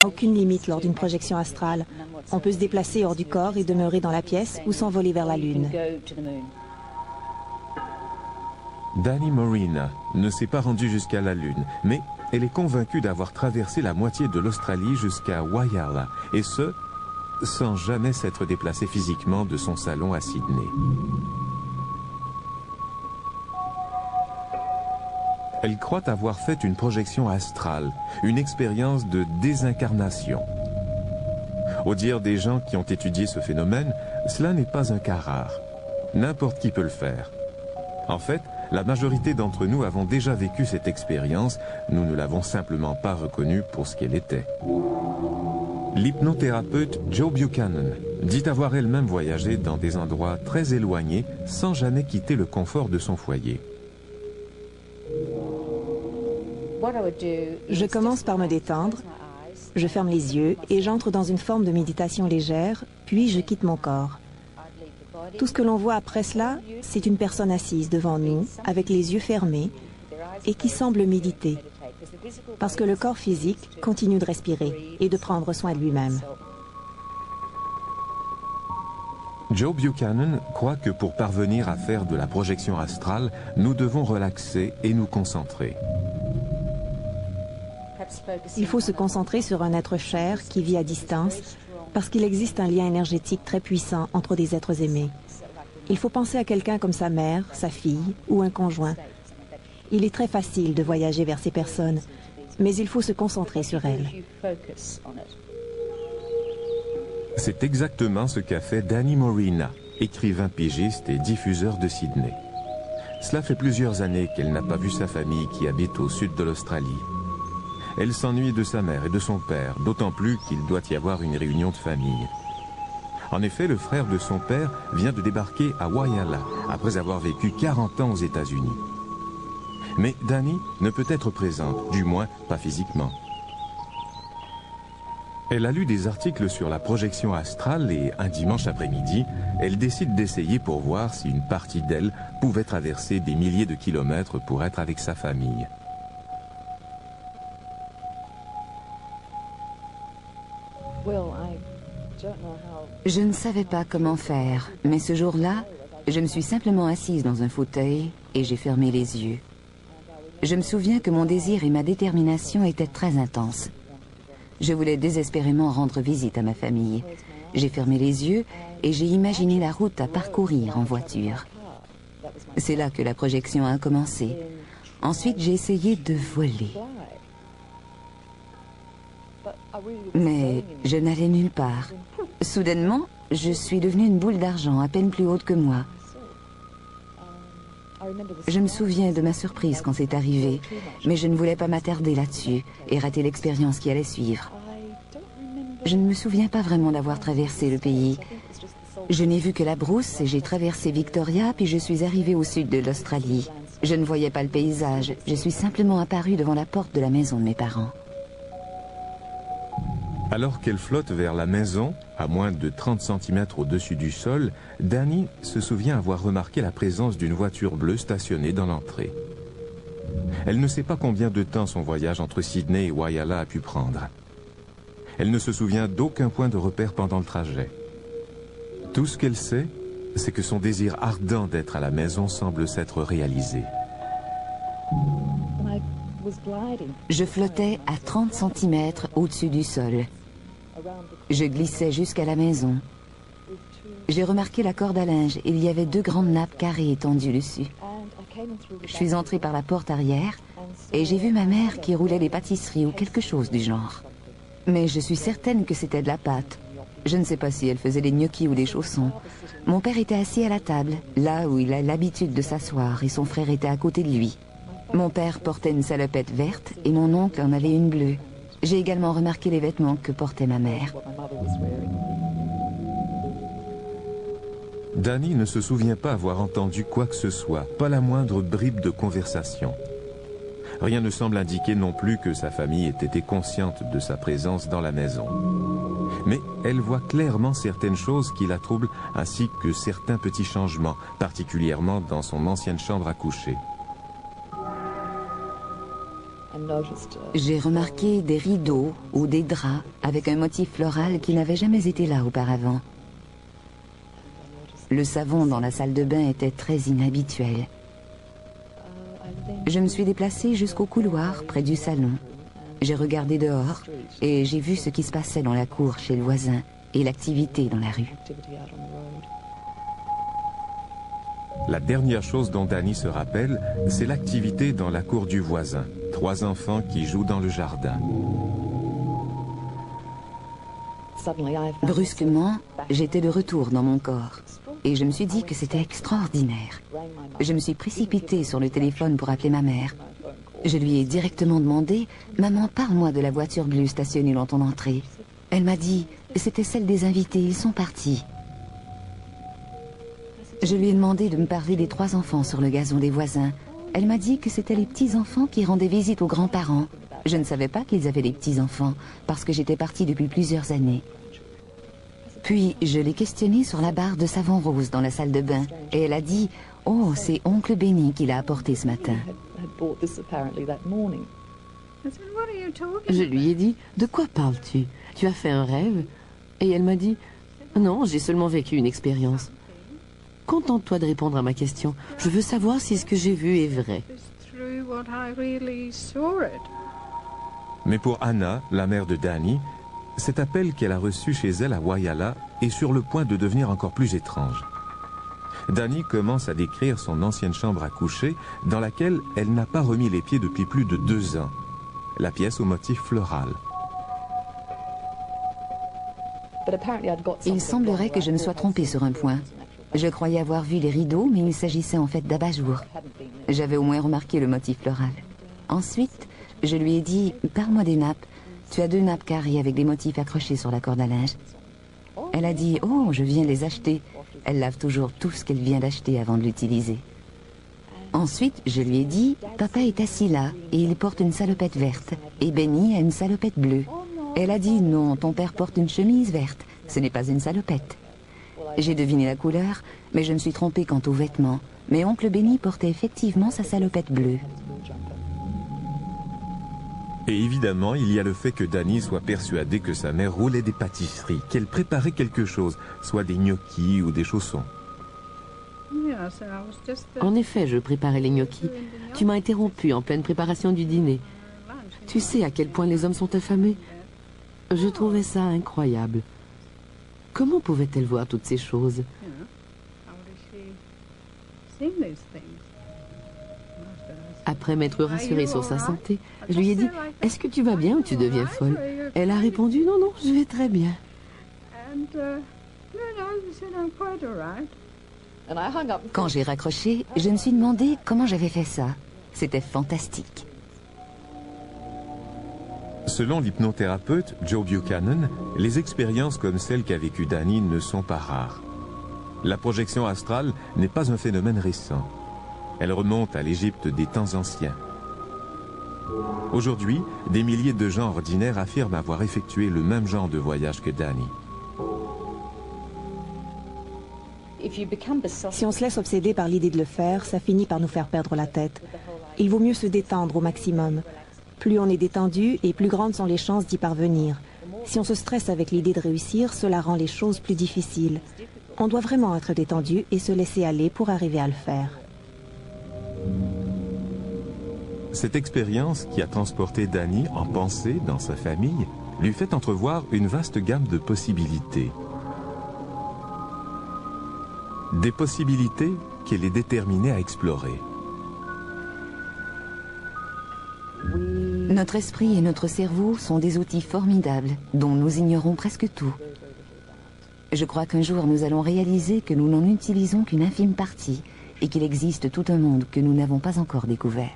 Aucune limite lors d'une projection astrale. On peut se déplacer hors du corps et demeurer dans la pièce ou s'envoler vers la Lune. Dani Morena ne s'est pas rendue jusqu'à la Lune, mais elle est convaincue d'avoir traversé la moitié de l'Australie jusqu'à Whyalla, et ce, sans jamais s'être déplacée physiquement de son salon à Sydney. Elle croit avoir fait une projection astrale, une expérience de désincarnation. Au dire des gens qui ont étudié ce phénomène, cela n'est pas un cas rare. N'importe qui peut le faire. En fait, la majorité d'entre nous avons déjà vécu cette expérience, nous ne l'avons simplement pas reconnue pour ce qu'elle était. L'hypnothérapeute Jo Buchanan dit avoir elle-même voyagé dans des endroits très éloignés sans jamais quitter le confort de son foyer. Je commence par me détendre, je ferme les yeux et j'entre dans une forme de méditation légère, puis je quitte mon corps. Tout ce que l'on voit après cela, c'est une personne assise devant nous, avec les yeux fermés, et qui semble méditer, parce que le corps physique continue de respirer et de prendre soin de lui-même. Jo Buchanan croit que pour parvenir à faire de la projection astrale, nous devons relaxer et nous concentrer. Il faut se concentrer sur un être cher qui vit à distance, parce qu'il existe un lien énergétique très puissant entre des êtres aimés. Il faut penser à quelqu'un comme sa mère, sa fille ou un conjoint. Il est très facile de voyager vers ces personnes, mais il faut se concentrer sur elles. C'est exactement ce qu'a fait Dani Morena, écrivain pigiste et diffuseur de Sydney. Cela fait plusieurs années qu'elle n'a pas vu sa famille qui habite au sud de l'Australie. Elle s'ennuie de sa mère et de son père, d'autant plus qu'il doit y avoir une réunion de famille. En effet, le frère de son père vient de débarquer à Whyalla, après avoir vécu 40 ans aux États-Unis. Mais Dani ne peut être présente, du moins pas physiquement. Elle a lu des articles sur la projection astrale et un dimanche après-midi, elle décide d'essayer pour voir si une partie d'elle pouvait traverser des milliers de kilomètres pour être avec sa famille. Je ne savais pas comment faire, mais ce jour-là, je me suis simplement assise dans un fauteuil et j'ai fermé les yeux. Je me souviens que mon désir et ma détermination étaient très intenses. Je voulais désespérément rendre visite à ma famille. J'ai fermé les yeux et j'ai imaginé la route à parcourir en voiture. C'est là que la projection a commencé. Ensuite, j'ai essayé de voler. Mais je n'allais nulle part. Soudainement, je suis devenue une boule d'argent à peine plus haute que moi. Je me souviens de ma surprise quand c'est arrivé, mais je ne voulais pas m'attarder là-dessus et rater l'expérience qui allait suivre. Je ne me souviens pas vraiment d'avoir traversé le pays. Je n'ai vu que la brousse et j'ai traversé Victoria, puis je suis arrivée au sud de l'Australie. Je ne voyais pas le paysage, je suis simplement apparue devant la porte de la maison de mes parents. Alors qu'elle flotte vers la maison, à moins de 30 cm au-dessus du sol, Dani se souvient avoir remarqué la présence d'une voiture bleue stationnée dans l'entrée. Elle ne sait pas combien de temps son voyage entre Sydney et Whyalla a pu prendre. Elle ne se souvient d'aucun point de repère pendant le trajet. Tout ce qu'elle sait, c'est que son désir ardent d'être à la maison semble s'être réalisé. Je flottais à 30 cm au-dessus du sol. Je glissais jusqu'à la maison. J'ai remarqué la corde à linge. Il y avait 2 grandes nappes carrées étendues dessus. Je suis entrée par la porte arrière et j'ai vu ma mère qui roulait des pâtisseries ou quelque chose du genre. Mais je suis certaine que c'était de la pâte. Je ne sais pas si elle faisait des gnocchis ou des chaussons. Mon père était assis à la table, là où il a l'habitude de s'asseoir, et son frère était à côté de lui. Mon père portait une salopette verte et mon oncle en avait une bleue. J'ai également remarqué les vêtements que portait ma mère. Dani ne se souvient pas avoir entendu quoi que ce soit, pas la moindre bribe de conversation. Rien ne semble indiquer non plus que sa famille ait été consciente de sa présence dans la maison. Mais elle voit clairement certaines choses qui la troublent, ainsi que certains petits changements, particulièrement dans son ancienne chambre à coucher. J'ai remarqué des rideaux ou des draps avec un motif floral qui n'avait jamais été là auparavant. Le savon dans la salle de bain était très inhabituel. Je me suis déplacée jusqu'au couloir près du salon. J'ai regardé dehors et j'ai vu ce qui se passait dans la cour chez le voisin et l'activité dans la rue. La dernière chose dont Danny se rappelle, c'est l'activité dans la cour du voisin. 3 enfants qui jouent dans le jardin. Brusquement, j'étais de retour dans mon corps et je me suis dit que c'était extraordinaire. Je me suis précipitée sur le téléphone pour appeler ma mère. Je lui ai directement demandé « Maman, parle-moi de la voiture bleue stationnée dans ton entrée ». Elle m'a dit « C'était celle des invités, ils sont partis ». Je lui ai demandé de me parler des 3 enfants sur le gazon des voisins. Elle m'a dit que c'était les petits-enfants qui rendaient visite aux grands-parents. Je ne savais pas qu'ils avaient des petits-enfants, parce que j'étais partie depuis plusieurs années. Puis, je l'ai questionnée sur la barre de savon rose dans la salle de bain, et elle a dit « Oh, c'est oncle Benny qui l'a apporté ce matin ». Je lui ai dit « De quoi parles-tu? Tu as fait un rêve ?» Et elle m'a dit « Non, j'ai seulement vécu une expérience. » Contente-toi de répondre à ma question. Je veux savoir si ce que j'ai vu est vrai. Mais pour Anna, la mère de Danny, cet appel qu'elle a reçu chez elle à Whyalla est sur le point de devenir encore plus étrange. Danny commence à décrire son ancienne chambre à coucher dans laquelle elle n'a pas remis les pieds depuis plus de 2 ans. La pièce au motif floral. Il semblerait que je me sois trompée sur un point. Je croyais avoir vu les rideaux, mais il s'agissait en fait d'abat-jour. J'avais au moins remarqué le motif floral. Ensuite, je lui ai dit « Parle-moi des nappes. Tu as 2 nappes carrées avec des motifs accrochés sur la corde à linge. » Elle a dit « Oh, je viens les acheter. » Elle lave toujours tout ce qu'elle vient d'acheter avant de l'utiliser. Ensuite, je lui ai dit « Papa est assis là et il porte une salopette verte et Benny a une salopette bleue. » Elle a dit « Non, ton père porte une chemise verte. Ce n'est pas une salopette. » J'ai deviné la couleur, mais je me suis trompée quant aux vêtements. Mais oncle Benny portait effectivement sa salopette bleue. Et évidemment, il y a le fait que Danny soit persuadée que sa mère roulait des pâtisseries, qu'elle préparait quelque chose, soit des gnocchis ou des chaussons. En effet, je préparais les gnocchis. Tu m'as interrompu en pleine préparation du dîner. Tu sais à quel point les hommes sont affamés? Je trouvais ça incroyable. Comment pouvait-elle voir toutes ces choses? Après m'être rassurée sur sa santé, je lui ai dit « Est-ce que tu vas bien ou tu deviens folle ?» Elle a répondu « Non, non, je vais très bien. » Quand j'ai raccroché, je me suis demandé comment j'avais fait ça. C'était fantastique. Selon l'hypnothérapeute Joe Buchanan, les expériences comme celle qu'a vécue Danny ne sont pas rares. La projection astrale n'est pas un phénomène récent. Elle remonte à l'Égypte des temps anciens. Aujourd'hui, des milliers de gens ordinaires affirment avoir effectué le même genre de voyage que Danny. Si on se laisse obséder par l'idée de le faire, ça finit par nous faire perdre la tête. Il vaut mieux se détendre au maximum. Plus on est détendu et plus grandes sont les chances d'y parvenir. Si on se stresse avec l'idée de réussir, cela rend les choses plus difficiles. On doit vraiment être détendu et se laisser aller pour arriver à le faire. Cette expérience qui a transporté Danny en pensée dans sa famille lui fait entrevoir une vaste gamme de possibilités. Des possibilités qu'elle est déterminée à explorer. Notre esprit et notre cerveau sont des outils formidables dont nous ignorons presque tout. Je crois qu'un jour nous allons réaliser que nous n'en utilisons qu'une infime partie et qu'il existe tout un monde que nous n'avons pas encore découvert.